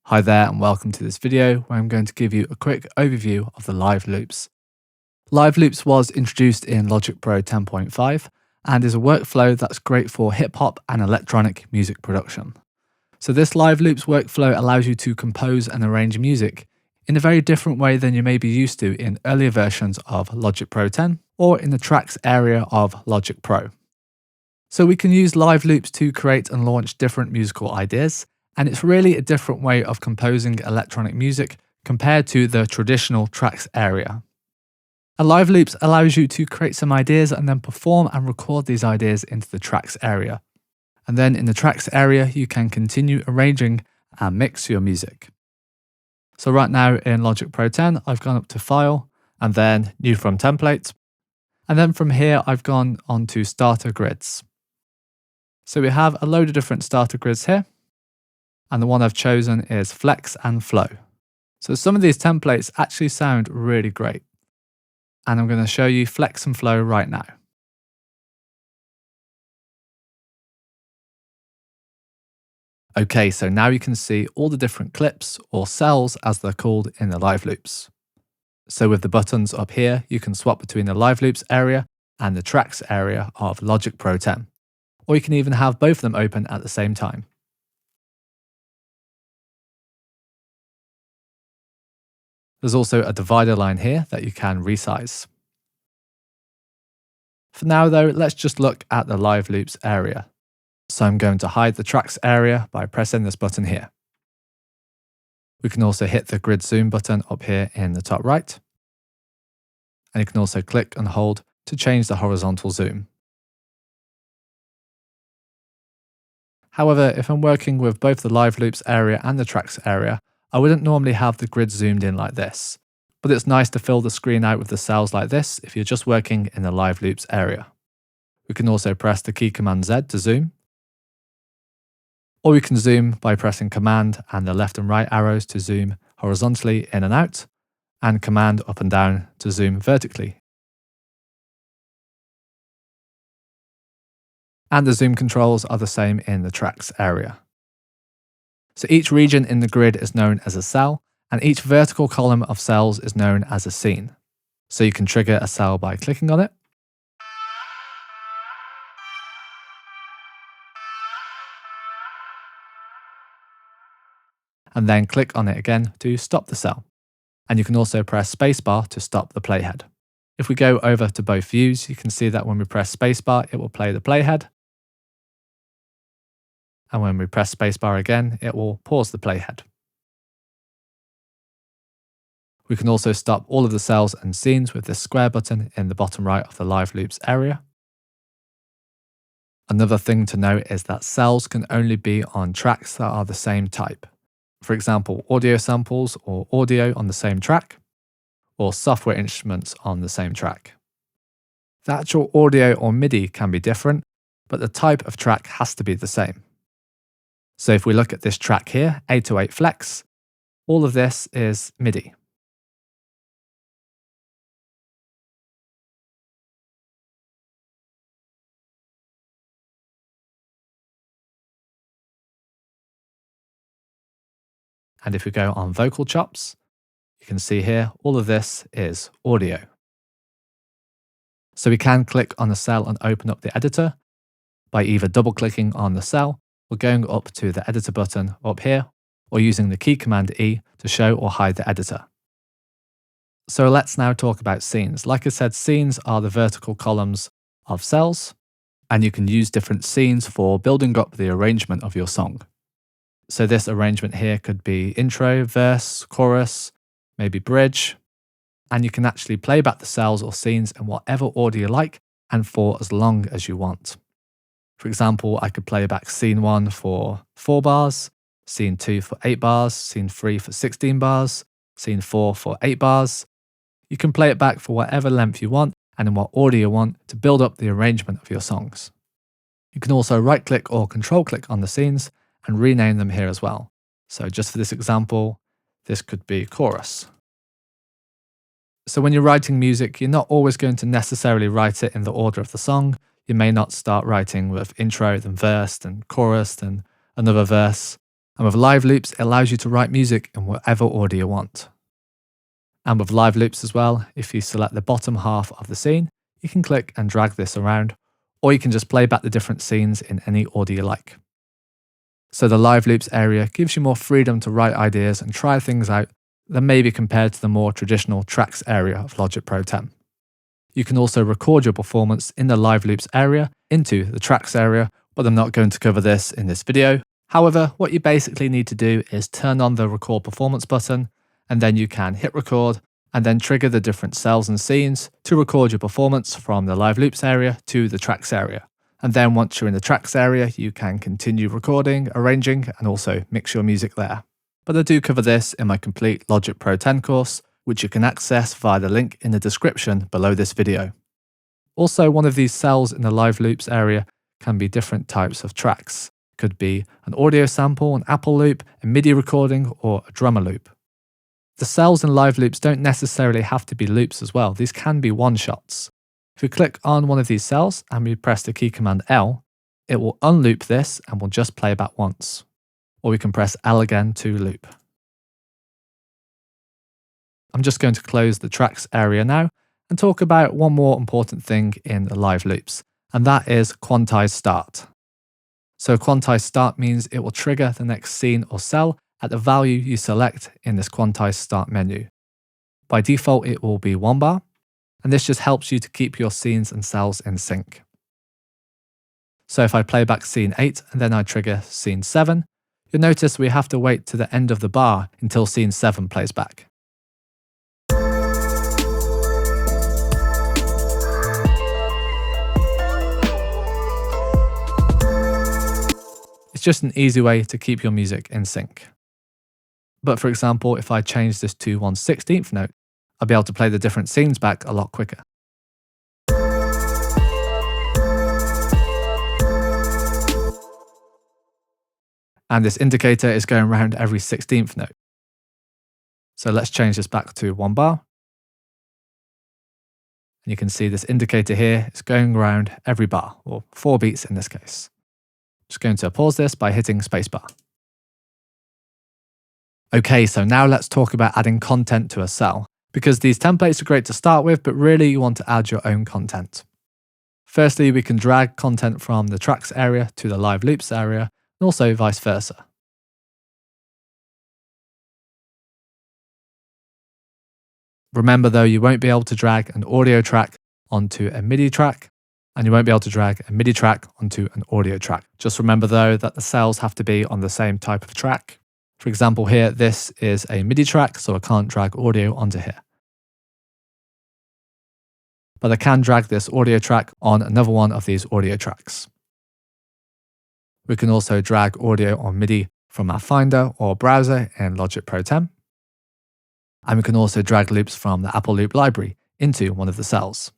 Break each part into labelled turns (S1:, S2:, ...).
S1: Hi there and welcome to this video where I'm going to give you a quick overview of the live loops. Live loops was introduced in Logic Pro 10.5 and is a workflow that's great for hip hop and electronic music production. So this live loops workflow allows you to compose and arrange music in a very different way than you may be used to in earlier versions of Logic Pro 10 or in the tracks area of Logic Pro. So we can use live loops to create and launch different musical ideas, and it's really a different way of composing electronic music compared to the traditional tracks area. And live loops allows you to create some ideas and then perform and record these ideas into the tracks area. And then in the tracks area, you can continue arranging and mix your music. So right now in Logic Pro 10, I've gone up to File and then New from Template. And then from here, I've gone on to Starter Grids. So we have a load of different starter grids here. And the one I've chosen is Flex and Flow. So some of these templates actually sound really great. And I'm going to show you Flex and Flow right now. Okay, so now you can see all the different clips or cells as they're called in the live loops. So with the buttons up here, you can swap between the live loops area and the tracks area of Logic Pro 10. Or you can even have both of them open at the same time. There's also a divider line here that you can resize. For now though, let's just look at the live loops area. So I'm going to hide the tracks area by pressing this button here. We can also hit the grid zoom button up here in the top right. And you can also click and hold to change the horizontal zoom. However, if I'm working with both the live loops area and the tracks area, I wouldn't normally have the grid zoomed in like this, but it's nice to fill the screen out with the cells like this if you're just working in the live loops area. We can also press the key Command Z to zoom, or we can zoom by pressing Command and the left and right arrows to zoom horizontally in and out, and Command up and down to zoom vertically. And the zoom controls are the same in the tracks area. So each region in the grid is known as a cell, and each vertical column of cells is known as a scene. So you can trigger a cell by clicking on it. And then click on it again to stop the cell. And you can also press spacebar to stop the playhead. If we go over to both views, you can see that when we press spacebar, it will play the playhead. And when we press spacebar again, it will pause the playhead. We can also stop all of the cells and scenes with this square button in the bottom right of the live loops area. Another thing to note is that cells can only be on tracks that are the same type. For example, audio samples or audio on the same track, or software instruments on the same track. The actual audio or MIDI can be different, but the type of track has to be the same. So if we look at this track here, 808 Flex, all of this is MIDI. And if we go on vocal chops, you can see here, all of this is audio. So we can click on the cell and open up the editor by either double clicking on the cell or going up to the editor button up here, or using the key Command E to show or hide the editor. So let's now talk about scenes. Like I said, scenes are the vertical columns of cells, and you can use different scenes for building up the arrangement of your song. So this arrangement here could be intro, verse, chorus, maybe bridge, and you can actually play back the cells or scenes in whatever order you like and for as long as you want. For example, I could play back scene 1 for 4 bars, scene 2 for 8 bars, scene 3 for 16 bars, scene 4 for 8 bars. You can play it back for whatever length you want and in what order you want to build up the arrangement of your songs. You can also right click or control click on the scenes and rename them here as well. So just for this example, this could be chorus. So when you're writing music, you're not always going to necessarily write it in the order of the song. You may not start writing with intro, then verse, then chorus, then another verse. And with live loops, it allows you to write music in whatever order you want. And with live loops as well, if you select the bottom half of the scene, you can click and drag this around, or you can just play back the different scenes in any order you like. So the live loops area gives you more freedom to write ideas and try things out than maybe compared to the more traditional tracks area of Logic Pro 10. You can also record your performance in the live loops area into the tracks area, but I'm not going to cover this in this video. However, what you basically need to do is turn on the record performance button, and then you can hit record and then trigger the different cells and scenes to record your performance from the live loops area to the tracks area. And then once you're in the tracks area, you can continue recording, arranging, and also mix your music there. But I do cover this in my complete Logic Pro 10 course, which you can access via the link in the description below this video. Also, one of these cells in the live loops area can be different types of tracks. It could be an audio sample, an Apple loop, a MIDI recording, or a drummer loop. The cells in live loops don't necessarily have to be loops as well. These can be one-shots. If we click on one of these cells and we press the key command L, it will unloop this and will just play back once. Or we can press L again to loop. I'm just going to close the tracks area now and talk about one more important thing in the live loops, and that is Quantize Start. So Quantize Start means it will trigger the next scene or cell at the value you select in this Quantize Start menu. By default, it will be 1 bar, and this just helps you to keep your scenes and cells in sync. So if I play back scene 8 and then I trigger scene 7, you'll notice we have to wait to the end of the bar until scene 7 plays back. It's just an easy way to keep your music in sync. But for example, if I change this to 1/16th note, I'll be able to play the different scenes back a lot quicker. And this indicator is going around every 16th note. So let's change this back to 1 bar. And you can see this indicator here is going around every bar, or 4 beats in this case. Just going to pause this by hitting spacebar. Okay, so now let's talk about adding content to a cell, because these templates are great to start with, but really you want to add your own content. Firstly, we can drag content from the tracks area to the live loops area, and also vice versa. Remember though, you won't be able to drag an audio track onto a MIDI track, and you won't be able to drag a MIDI track onto an audio track. Just remember though that the cells have to be on the same type of track. For example here, this is a MIDI track, so I can't drag audio onto here. But I can drag this audio track on another one of these audio tracks. We can also drag audio on MIDI from our Finder or browser in Logic Pro 10. And we can also drag loops from the Apple Loop library into one of the cells.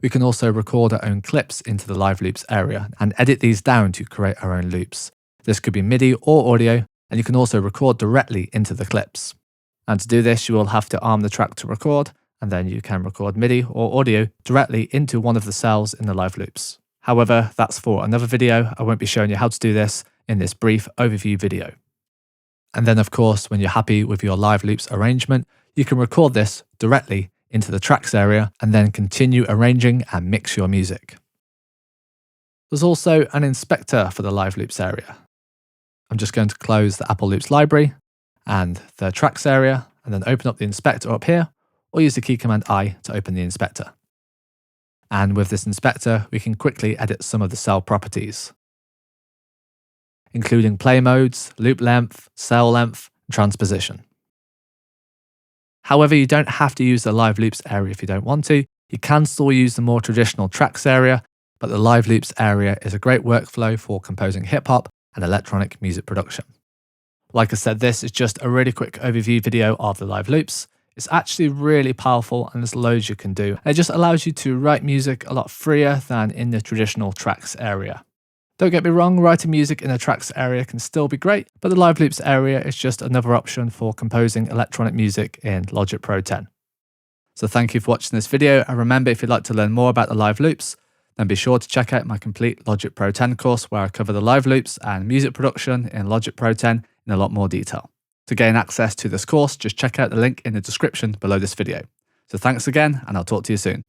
S1: We can also record our own clips into the live loops area and edit these down to create our own loops. This could be MIDI or audio, and you can also record directly into the clips. And to do this, you will have to arm the track to record, and then you can record MIDI or audio directly into one of the cells in the live loops. However, that's for another video. I won't be showing you how to do this in this brief overview video. And then of course, when you're happy with your live loops arrangement, you can record this directly into the tracks area and then continue arranging and mix your music. There's also an inspector for the live loops area. I'm just going to close the Apple Loops library and the tracks area and then open up the inspector up here, or use the key command I to open the inspector. And with this inspector, we can quickly edit some of the cell properties, including play modes, loop length, cell length, and transposition. However, you don't have to use the live loops area if you don't want to. You can still use the more traditional tracks area, but the live loops area is a great workflow for composing hip hop and electronic music production. Like I said, this is just a really quick overview video of the live loops. It's actually really powerful and there's loads you can do. It just allows you to write music a lot freer than in the traditional tracks area. Don't get me wrong, writing music in the tracks area can still be great, but the live loops area is just another option for composing electronic music in Logic Pro 10. So thank you for watching this video, and remember, if you'd like to learn more about the live loops, then be sure to check out my complete Logic Pro 10 course where I cover the live loops and music production in Logic Pro 10 in a lot more detail. To gain access to this course, just check out the link in the description below this video. So thanks again, and I'll talk to you soon.